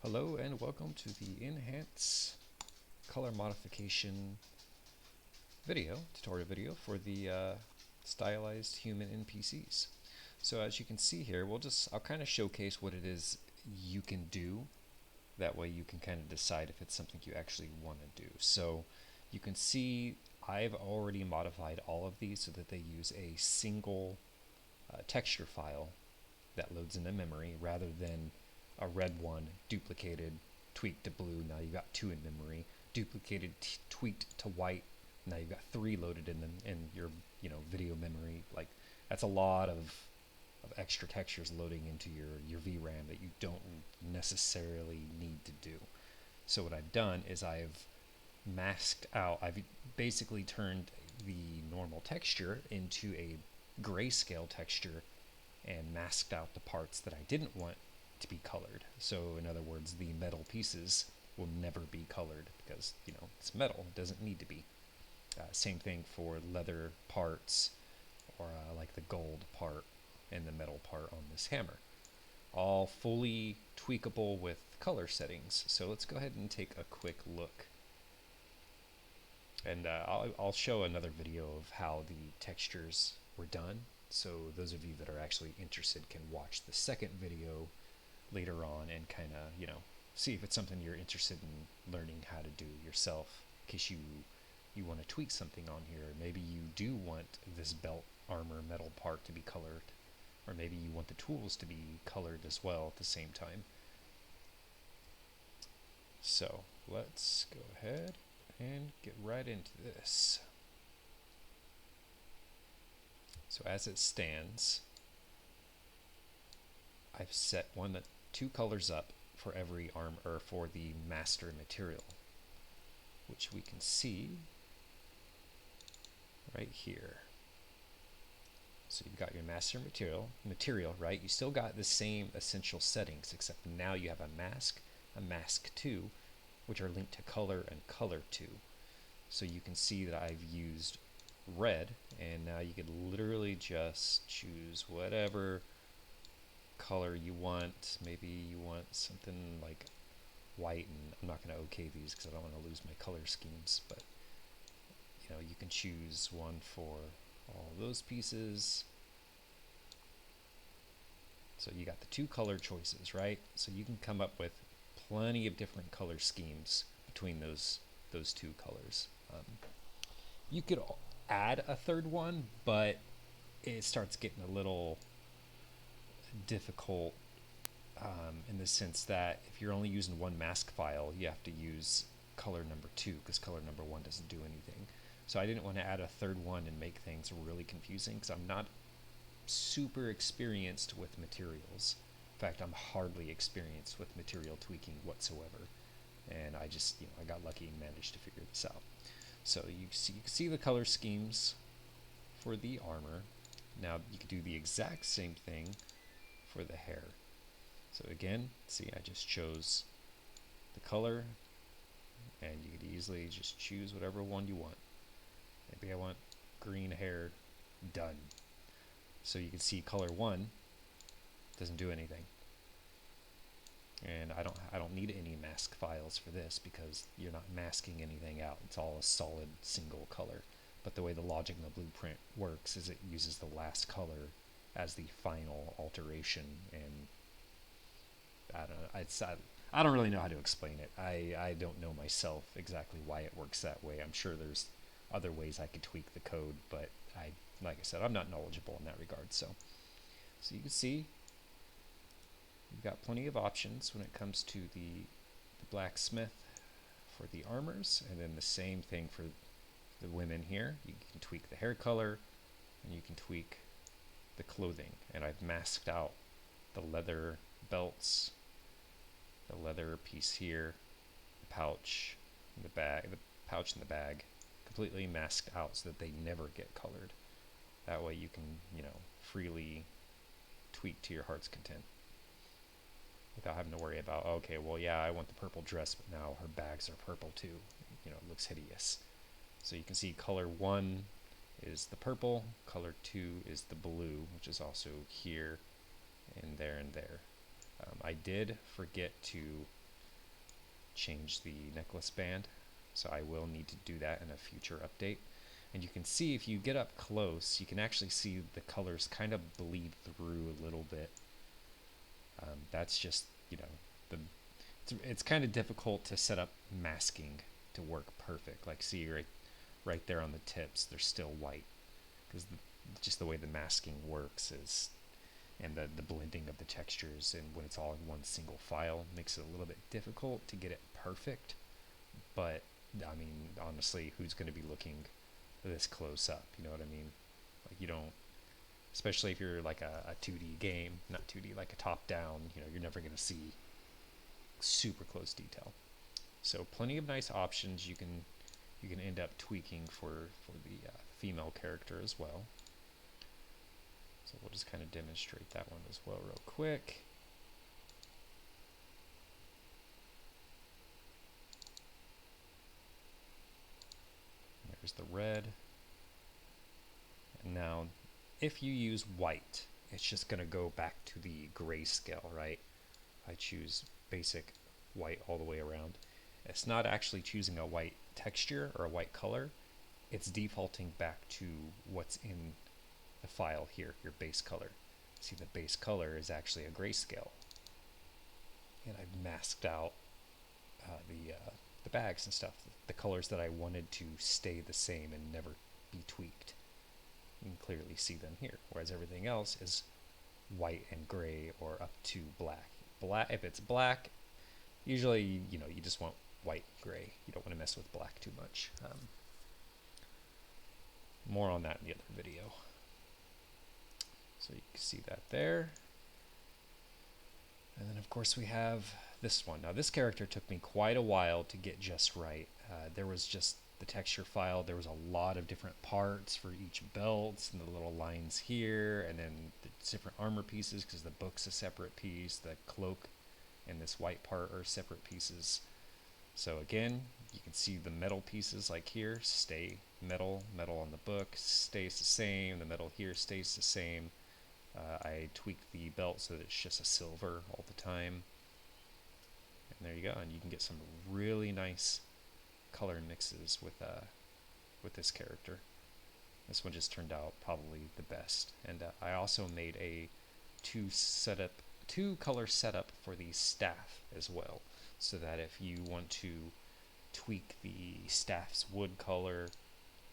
Hello and welcome to the n-hance color modification tutorial video for the stylized human NPCs. So as you can see here, I'll kind of showcase what it is you can do. That way you can kind of decide if it's something you actually want to do. So you can see I've already modified all of these so that they use a single texture file that loads into memory rather than a red one duplicated, tweaked to blue. Now you've got two in memory, duplicated, tweaked to white. Now you've got three loaded in your video memory. Like that's a lot of extra textures loading into your VRAM that you don't necessarily need to do. So what I've done is I've basically turned the normal texture into a grayscale texture and masked out the parts that I didn't want to be colored. So in other words, the metal pieces will never be colored because it's metal, it doesn't need to be. Same thing for leather parts or like the gold part and the metal part on this hammer. All fully tweakable with color settings. So let's go ahead and take a quick look. And I'll show another video of how the textures were done. So those of you that are actually interested can watch the second video later on and kind of, see if it's something you're interested in learning how to do yourself in case you want to tweak something on here. Maybe you do want this belt armor metal part to be colored, or maybe you want the tools to be colored as well at the same time. So let's go ahead and get right into this. So as it stands, I've set two colors up for every arm, or for the master material, which we can see right here. So you've got your master material, right? You still got the same essential settings, except now you have a mask 2, which are linked to color and color 2. So you can see that I've used red, and now you could literally just choose whatever color you want. Maybe you want something like white, and I'm not going to OK these because I don't want to lose my color schemes, but you can choose one for all those pieces. So you got the two color choices, right? So you can come up with plenty of different color schemes between those two colors. You could add a third one, but it starts getting a little difficult in the sense that if you're only using one mask file, you have to use color number 2 because color number 1 doesn't do anything. So I didn't want to add a third one and make things really confusing because I'm not super experienced with materials. In fact, I'm hardly experienced with material tweaking whatsoever. And I just, I got lucky and managed to figure this out. So you can see the color schemes for the armor. Now you can do the exact same thing for the hair. So again, see, I just chose the color, and you could easily just choose whatever one you want. Maybe I want green hair, done. So you can see color 1 doesn't do anything. And I don't need any mask files for this because you're not masking anything out. It's all a solid single color. But the way the logic in the blueprint works is it uses the last color as the final alteration, and I don't really know how to explain it. I don't know myself exactly why it works that way. I'm sure there's other ways I could tweak the code, but like I said, I'm not knowledgeable in that regard. So you can see you've got plenty of options when it comes to the blacksmith for the armors, and then the same thing for the women here. You can tweak the hair color, and you can tweak the clothing. And I've masked out the leather belts, the leather piece here, the pouch, and the bag, completely masked out so that they never get colored. That way you can, freely tweak to your heart's content without having to worry about, okay, well, yeah, I want the purple dress, but now her bags are purple too. It looks hideous. So you can see color 1 is the purple, color 2 is the blue, which is also here and there and there. I did forget to change the necklace band. So I will need to do that in a future update. And you can see if you get up close, you can actually see the colors kind of bleed through a little bit. That's just, you know, the it's kind of difficult to set up masking to work perfect. Like see right there on the tips, they're still white because just the way the masking works is, and the blending of the textures, and when it's all in one single file makes it a little bit difficult to get it perfect. But I mean, honestly, who's going to be looking this close up? You know what I mean? Like you don't, especially if you're like a 2D game, not 2D, like a top down, you know, you're never going to see super close detail. So plenty of nice options you can end up tweaking for the female character as well. So we'll just kind of demonstrate that one as well real quick. There's the red. And now if you use white, it's just going to go back to the grayscale, right? I choose basic white all the way around. It's not actually choosing a white texture or a white color. It's defaulting back to what's in the file here, your base color. See, the base color is actually a grayscale. And I've masked out the bags and stuff, the colors that I wanted to stay the same and never be tweaked. You can clearly see them here, whereas everything else is white and gray or up to black. If it's black, usually you know you just want white, gray. You don't want to mess with black too much. More on that in the other video. So you can see that there. And then of course we have this one. Now this character took me quite a while to get just right. There was just the texture file. There was a lot of different parts for each belt and the little lines here, and then the different armor pieces because the book's a separate piece. The cloak and this white part are separate pieces. So again, you can see the metal pieces like here stay metal. Metal on the book stays the same. The metal here stays the same. I tweaked the belt so that it's just a silver all the time. And there you go. And you can get some really nice color mixes with this character. This one just turned out probably the best. And I also made a two color setup for the staff as well, so that if you want to tweak the staff's wood color,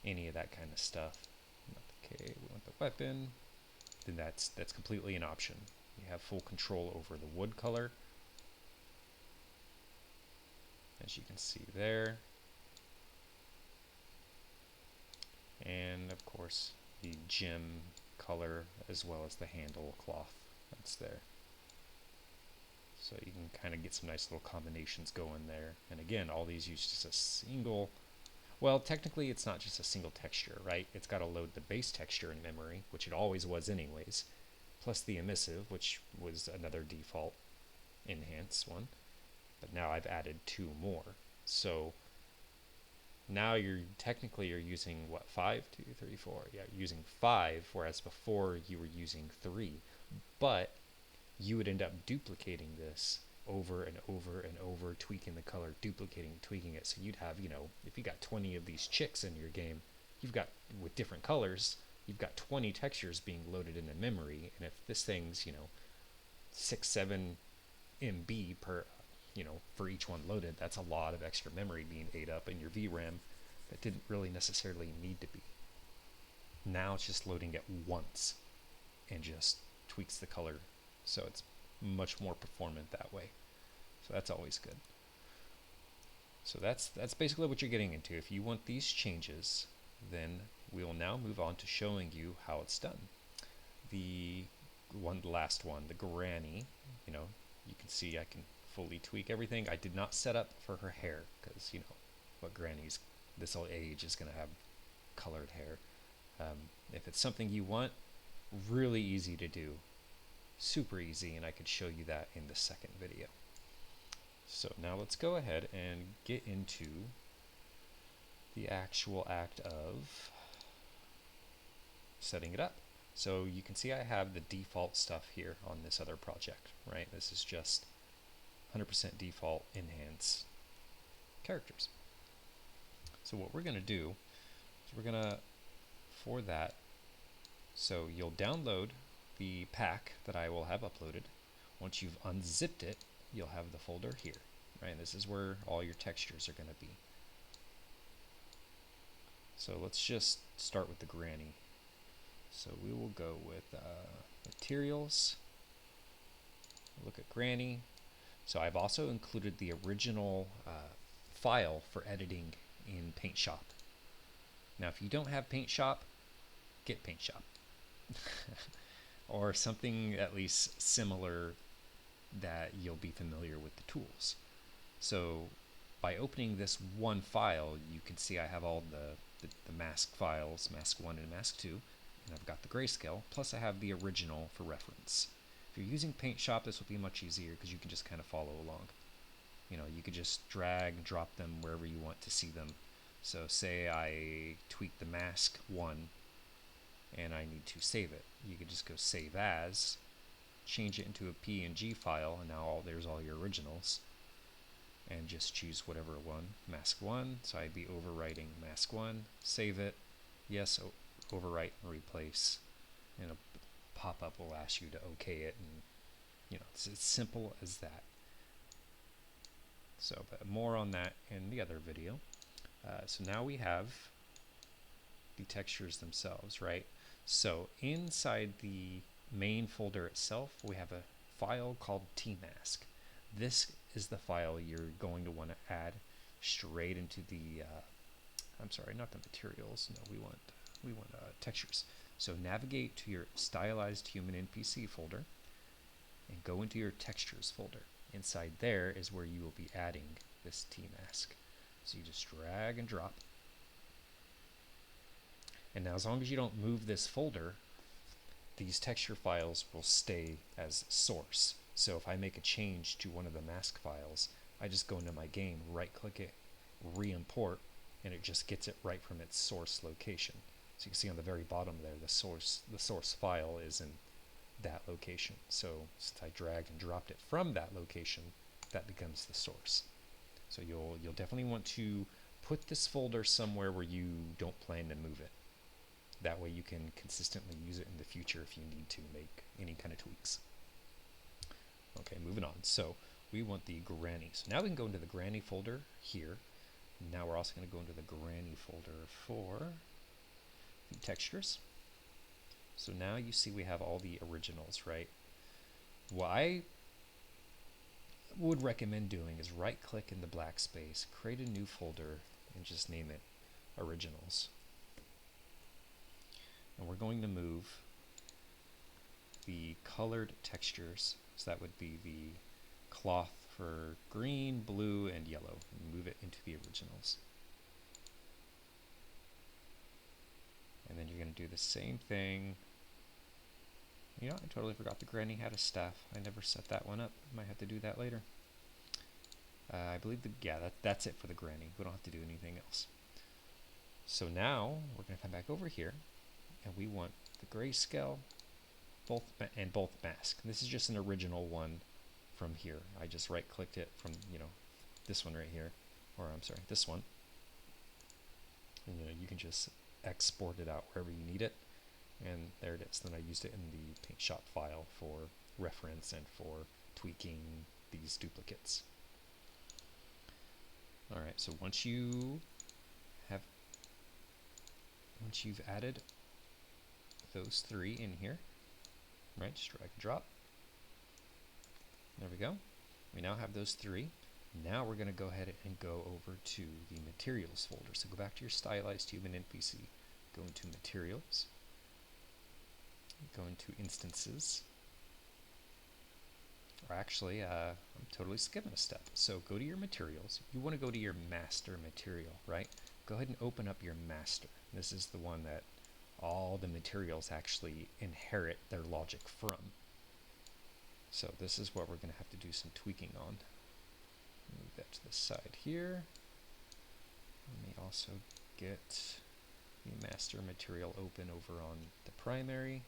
any of that kind of stuff. Okay, we want the weapon. Then that's completely an option. You have full control over the wood color, as you can see there. And of course the gem color as well as the handle cloth that's there. So you can kind of get some nice little combinations going there. And again, all these use just a single, well, technically it's not just a single texture, right? It's got to load the base texture in memory, which it always was anyways, plus the emissive, which was another default n-hance one. But now I've added two more. So now you're using what, 5, 2, 3, 4? Yeah, you're using 5, whereas before you were using 3. But you would end up duplicating this over and over and over, tweaking the color, tweaking it. So you'd have, you know, if you got 20 of these chicks in your game, you've got, with different colors, you've got 20 textures being loaded into memory. And if this thing's, you know, 6, 7 MB per, you know, for each one loaded, that's a lot of extra memory being ate up in your VRAM that didn't really necessarily need to be. Now it's just loading it once and just tweaks the color, so it's much more performant that way. So that's always good. So that's basically what you're getting into. If you want these changes, then we will now move on to showing you how it's done. The last one, the granny, you know, you can see I can fully tweak everything. I did not set up for her hair because, you know, what grannies this old age is going to have colored hair. If it's something you want, really easy to do, super easy, and I could show you that in the second video. So now let's go ahead and get into the actual act of setting it up. So you can see I have the default stuff here on this other project, right? This is just 100% default n-hance characters. So what we're going to do is we're going to, for that, so you'll download the pack that I will have uploaded. Once you've unzipped it, you'll have the folder here, right? And this is where all your textures are going to be. So let's just start with the granny. So we will go with materials, look at granny. So I've also included the original file for editing in Paint Shop. Now if you don't have Paint Shop, get Paint Shop. Or something at least similar that you'll be familiar with the tools. So by opening this one file, you can see I have all the mask files, mask 1 and mask 2, and I've got the grayscale, plus I have the original for reference. If you're using Paint Shop, this will be much easier because you can just kind of follow along. You know, you could just drag and drop them wherever you want to see them. So say I tweak the mask 1 and I need to save it. You could just go save as, change it into a PNG file, and now there's all your originals. And just choose whatever one, mask 1, so I'd be overwriting mask 1, save it, yes, overwrite and replace, and a pop-up will ask you to OK it, and you know, it's as simple as that. So, but more on that in the other video. So now we have the textures themselves, right? So inside the main folder itself, we have a file called t-mask. This is the file you're going to want to add straight into the, I'm sorry, not the materials. No, we want textures. So navigate to your stylized human NPC folder and go into your textures folder. Inside there is where you will be adding this t-mask. So you just drag and drop. And now as long as you don't move this folder, these texture files will stay as source. So if I make a change to one of the mask files, I just go into my game, right click it, re-import, and it just gets it right from its source location. So you can see on the very bottom there, the source file is in that location. So since I dragged and dropped it from that location, that becomes the source. So you'll definitely want to put this folder somewhere where you don't plan to move it. That way you can consistently use it in the future if you need to make any kind of tweaks. Okay, moving on. So we want the granny. So now we can go into the granny folder here. Now we're also going to go into the granny folder for the textures. So now you see we have all the originals, right? What I would recommend doing is right click in the black space, create a new folder, and just name it originals. And we're going to move the colored textures. So that would be the cloth for green, blue, and yellow. And move it into the originals. And then you're going to do the same thing. You know, I totally forgot the granny had a staff. I never set that one up. Might have to do that later. I believe that's it for the granny. We don't have to do anything else. So now we're going to come back over here, and we want the grayscale, both mask. This is just an original one from here. I just right-clicked it from this one right here, or I'm sorry, this one. And you can just export it out wherever you need it. And there it is. Then I used it in the Paint Shop file for reference and for tweaking these duplicates. Alright, so once you've added those three in here, right, just drag and drop. There we go. We now have those three. Now we're going to go ahead and go over to the materials folder. So go back to your stylized human NPC, go into materials, go into instances, or actually I'm totally skipping a step. So go to your materials. You want to go to your master material, right? Go ahead and open up your master. This is the one that all the materials actually inherit their logic from. So this is what we're going to have to do some tweaking on. Move that to the side here. Let me also get the master material open over on the primary.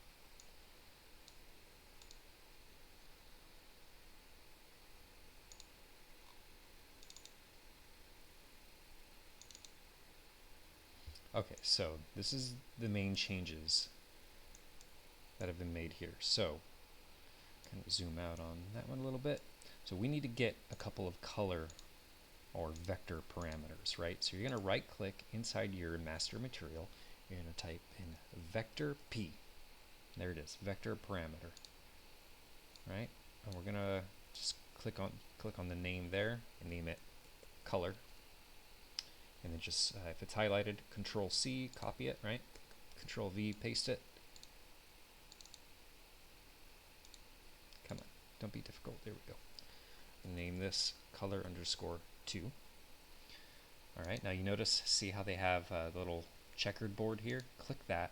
Okay, so this is the main changes that have been made here. So kind of zoom out on that one a little bit. So we need to get a couple of color or vector parameters, right? So you're going to right click inside your master material. You're going to type in vector P. There it is, vector parameter, right? And we're going to just click on the name there and name it color. And then just, if it's highlighted, Control C, copy it, right? Control V, paste it. Come on, don't be difficult. There we go. And name this color underscore 2. All right, now you notice, see how they have the little checkered board here? Click that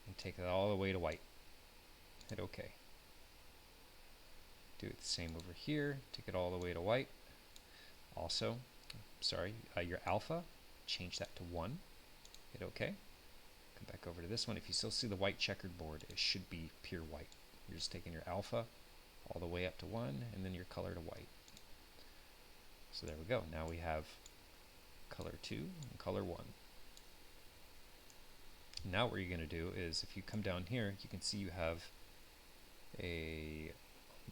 and take it all the way to white. Hit OK. Do it the same over here. Take it all the way to white. Also, sorry, your alpha, change that to 1. Hit OK. Come back over to this one. If you still see the white checkered board, it should be pure white. You're just taking your alpha all the way up to 1 and then your color to white. So there we go. Now we have color 2 and color 1. Now what you're going to do is, if you come down here, you can see you have a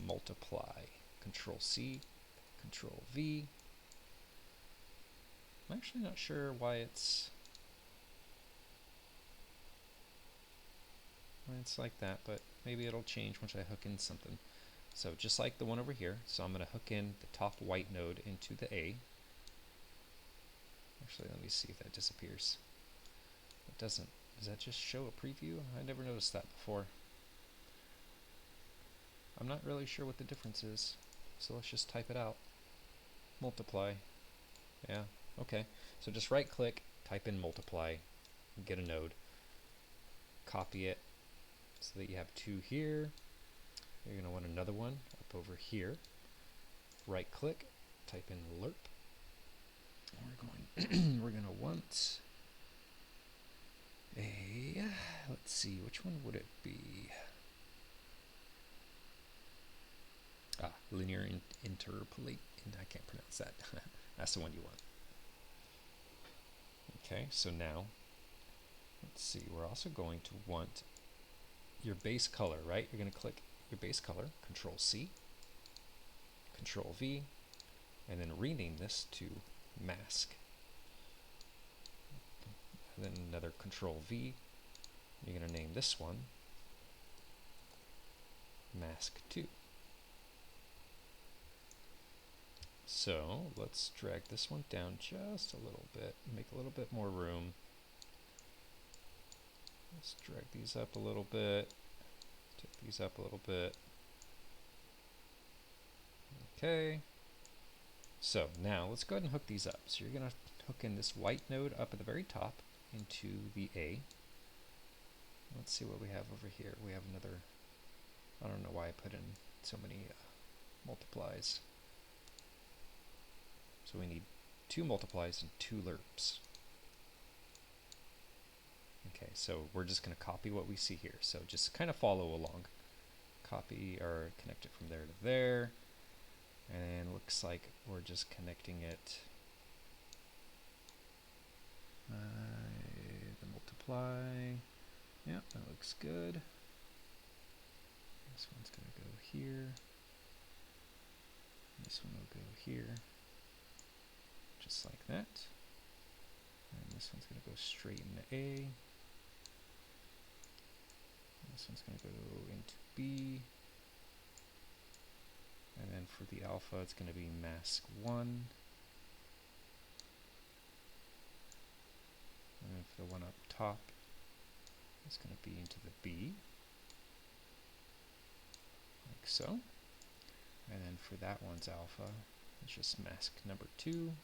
multiply. Control C, Control V. I'm actually not sure why it's like that, but maybe it'll change once I hook in something. So just like the one over here, so I'm going to hook in the top white node into the A. Actually, let me see if that disappears. It doesn't. Does that just show a preview? I never noticed that before. I'm not really sure what the difference is, so let's just type it out. Multiply. Yeah, okay. So just right click, type in multiply, get a node, copy it so that you have 2 here. You're going to want another one up over here. Right click, type in lerp. We're going to want a, let's see, which one would it be? Linear interpolate. I can't pronounce that. That's the one you want. Okay, so now, let's see, we're also going to want your base color, right? You're going to click your base color, Control C, Control V, and then rename this to mask. And then another Control V. You're going to name this one mask 2. So let's drag this one down just a little bit, make a little bit more room. Let's drag these up a little bit, take these up a little bit. Okay. So now let's go ahead and hook these up. So you're going to hook in this white node up at the very top into the A. Let's see what we have over here. We have another, I don't know why I put in so many multiplies. So we need 2 multiplies and 2 lerps. Okay, so we're just going to copy what we see here. So just kind of follow along. Copy or connect it from there to there. And looks like we're just connecting it. The multiply. Yeah, that looks good. This one's going to go here. This one will go here. Just like that. And this one's going to go straight into A. This one's going to go into B. And then for the alpha, it's going to be mask 1. And then for the one up top, it's going to be into the B. Like so. And then for that one's alpha, it's just mask number 2.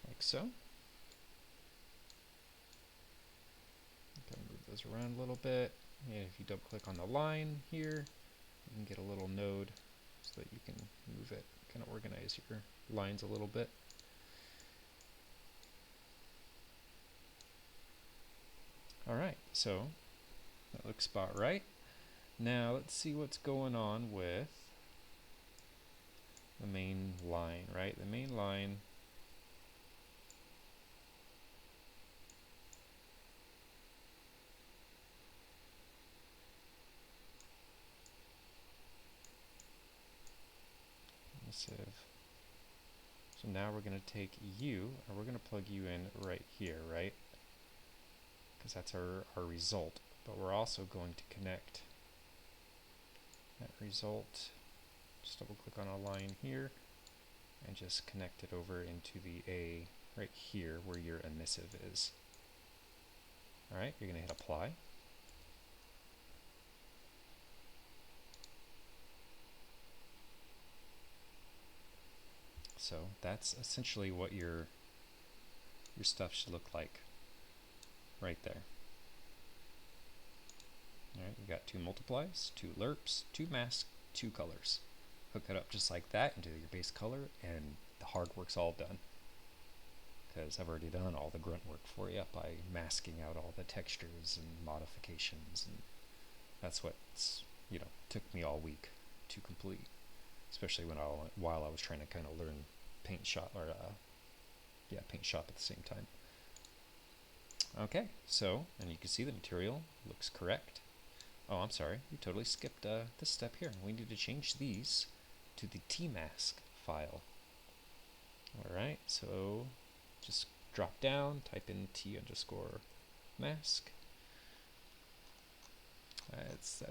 Like so. Move those around a little bit. And if you double click on the line here, you can get a little node so that you can move it, kind of organize your lines a little bit. Alright, so that looks about right. Now let's see what's going on with the main line, right? The main line emissive. So now we're going to take you, and we're going to plug you in right here, right? Because that's our result. But we're also going to connect that result. Just double click on a line here, and just connect it over into the A right here where your emissive is. Alright, you're going to hit apply. So that's essentially what your stuff should look like right there. Alright, you've got 2 multiplies, 2 lerps, 2 masks, 2 colors. Hook it up just like that into your base color, and the hard work's all done. Because I've already done all the grunt work for you by masking out all the textures and modifications, and that's what's, took me all week to complete. Especially while I was trying to kind of learn paint shop, or paint shop at the same time. Okay, so, and you can see the material looks correct. Oh, I'm sorry, we totally skipped this step here. We need to change these to the tmask file. Alright, so just drop down, type in t_mask.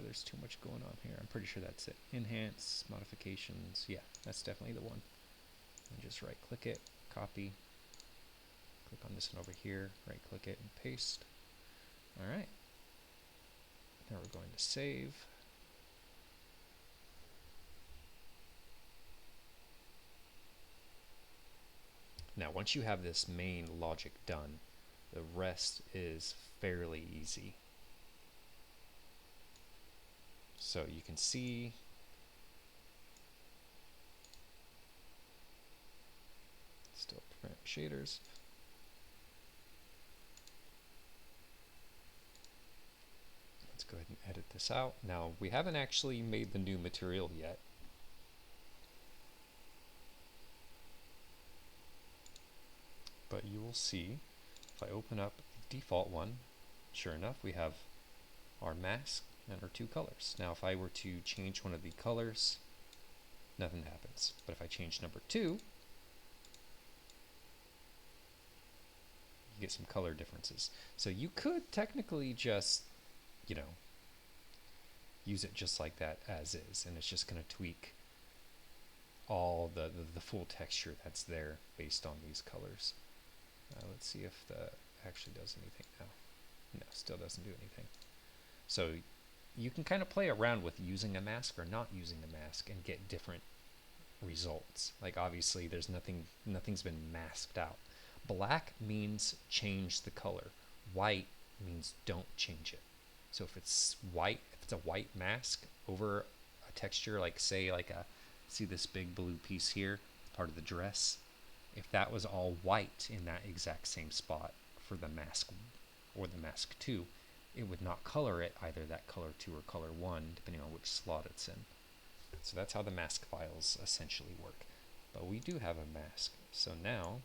There's too much going on here. I'm pretty sure that's it. N-hance, modifications, yeah, that's definitely the one. And just right click it, copy, click on this one over here, right click it and paste. Alright, now we're going to save. Now once you have this main logic done, the rest is fairly easy. So you can see still prevent shaders. Let's go ahead and edit this out. Now we haven't actually made the new material yet. But you will see if I open up the default one, sure enough we have our mask and our 2 colors. Now if I were to change one of the colors, nothing happens. But if I change number 2, you get some color differences. So you could technically just, use it just like that as is, and it's just going to tweak all the full texture that's there based on these colors. Let's see if that actually does anything now. No, still doesn't do anything. So you can kind of play around with using a mask or not using a mask and get different results. Like obviously nothing's been masked out. Black means change the color. White means don't change it. So if it's white, if it's a white mask over a texture, like say see this big blue piece here, part of the dress, if that was all white in that exact same spot for the mask or the mask 2, it would not color it either that color 2 or color 1, depending on which slot it's in. So that's how the mask files essentially work. But we do have a mask. So now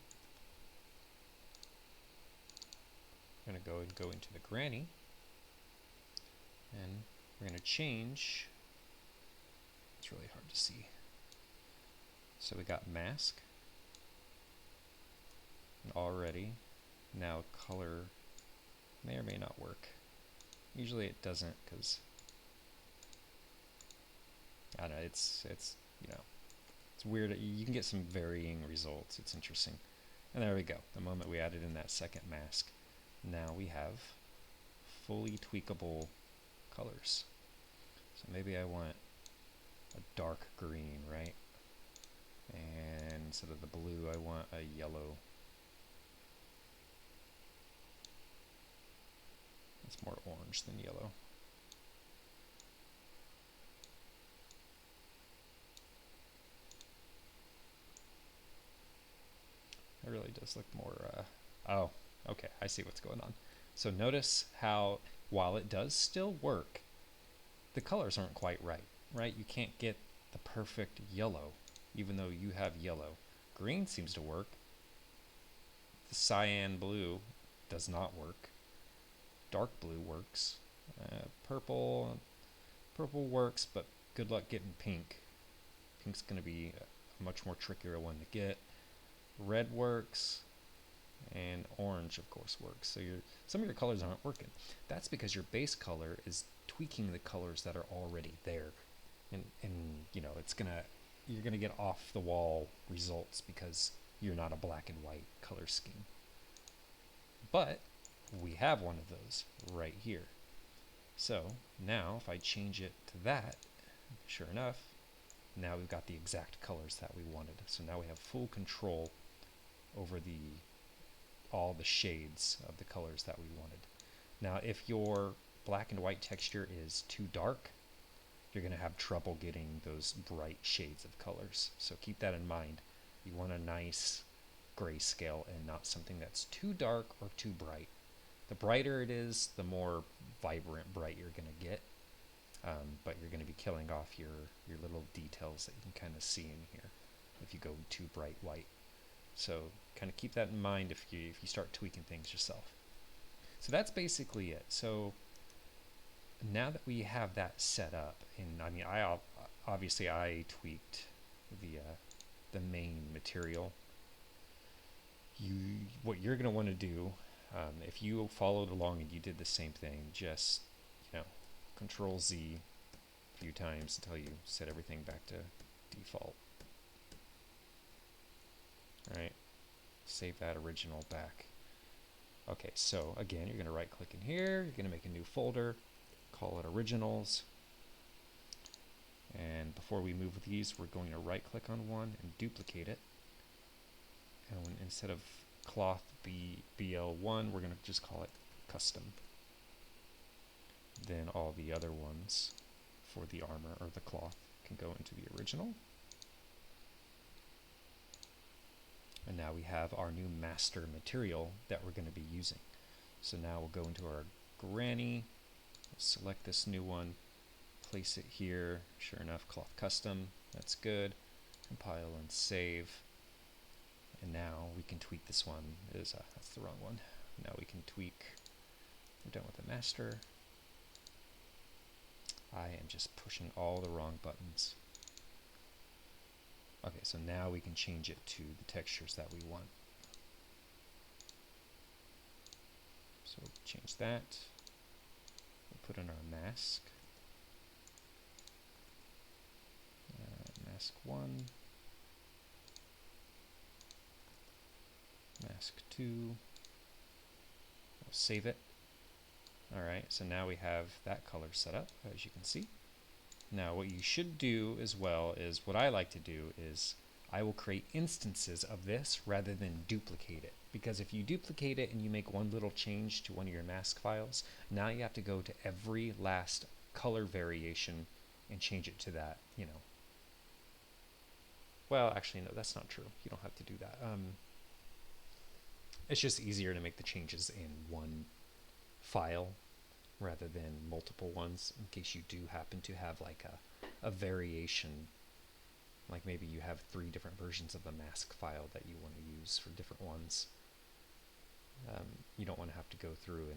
we're going to go into the granny, and we're going to change. It's really hard to see. So we got mask already. Now color may or may not work. Usually it doesn't, because I don't know, it's it's weird. You can get some varying results. It's interesting. And there we go. The moment we added in that second mask, now we have fully tweakable colors. So maybe I want a dark green, right? And instead of the blue, I want a yellow. It's more orange than yellow. It really does look more, oh, okay, I see what's going on. So notice how, while it does still work, the colors aren't quite right, right? You can't get the perfect yellow, even though you have yellow. Green seems to work. The cyan blue does not work. Dark blue works. Purple works, but good luck getting pink. Pink's going to be much more trickier one to get. Red works, and orange of course works. So some of your colors aren't working. That's because your base color is tweaking the colors that are already there, and you know you're gonna get off the wall results because you're not a black and white color scheme. But we have one of those right here. So now if I change it to that, sure enough, now we've got the exact colors that we wanted. So now we have full control over all the shades of the colors that we wanted. Now if your black and white texture is too dark, you're going to have trouble getting those bright shades of colors. So keep that in mind. You want a nice grayscale and not something that's too dark or too bright. The brighter it is, the more vibrant bright you're going to get. But you're going to be killing off your little details that you can kind of see in here if you go too bright white. So kind of keep that in mind if you start tweaking things yourself. So that's basically it. So now that we have that set up, and I mean, obviously I tweaked the main material. What you're going to want to do, if you followed along and you did the same thing, just Control Z a few times until you set everything back to default. All right, save that original back. Okay, so again, you're going to right click in here, you're going to make a new folder, call it originals, and before we move these, we're going to right click on one and duplicate it, and instead of cloth BL1, we're going to just call it custom. Then all the other ones for the armor or the cloth can go into the original. And now we have our new master material that we're going to be using. So now we'll go into our granny, select this new one, place it here. Sure enough, cloth custom, that's good. Compile and save. And now we can tweak this one. That's the wrong one. Now we can tweak. We're done with the master. I am just pushing all the wrong buttons. Okay, so now we can change it to the textures that we want. So we'll change that. We'll put in our mask. Mask 1. Mask 2. We'll save it. Alright, so now we have that color set up, as you can see. Now what you should do as well is, what I like to do is, I will create instances of this rather than duplicate it. Because if you duplicate it and you make one little change to one of your mask files, now you have to go to every last color variation and change it to that, Well, actually, no, that's not true. You don't have to do that. It's just easier to make the changes in one file rather than multiple ones, in case you do happen to have like a variation, like maybe you have 3 different versions of the mask file that you want to use for different ones. You don't want to have to go through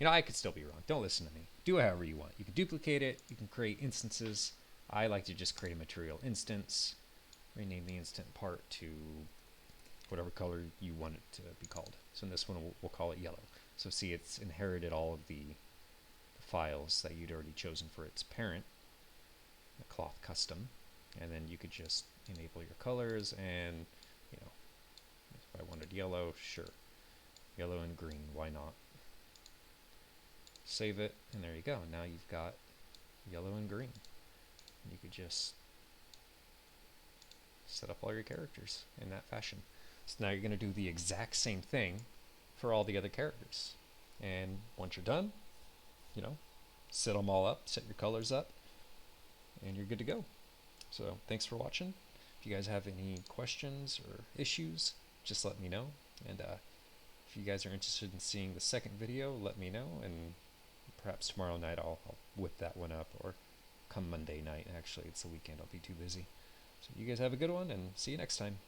and, I could still be wrong. Don't listen to me. Do however you want. You can duplicate it. You can create instances. I like to just create a material instance, rename the instant part to whatever color you want it to be called. So in this one, we'll call it yellow. So see, it's inherited all of the files that you'd already chosen for its parent, the cloth custom, and then you could just enable your colors, and if I wanted yellow, sure, yellow and green, why not? Save it, and there you go. Now you've got yellow and green. And you could just set up all your characters in that fashion. So now you're going to do the exact same thing for all the other characters. And once you're done, set them all up, set your colors up, and you're good to go. So thanks for watching. If you guys have any questions or issues, just let me know. And if you guys are interested in seeing the second video, let me know, and perhaps tomorrow night I'll whip that one up, or come Monday night. Actually, it's the weekend, I'll be too busy. So you guys have a good one, and see you next time.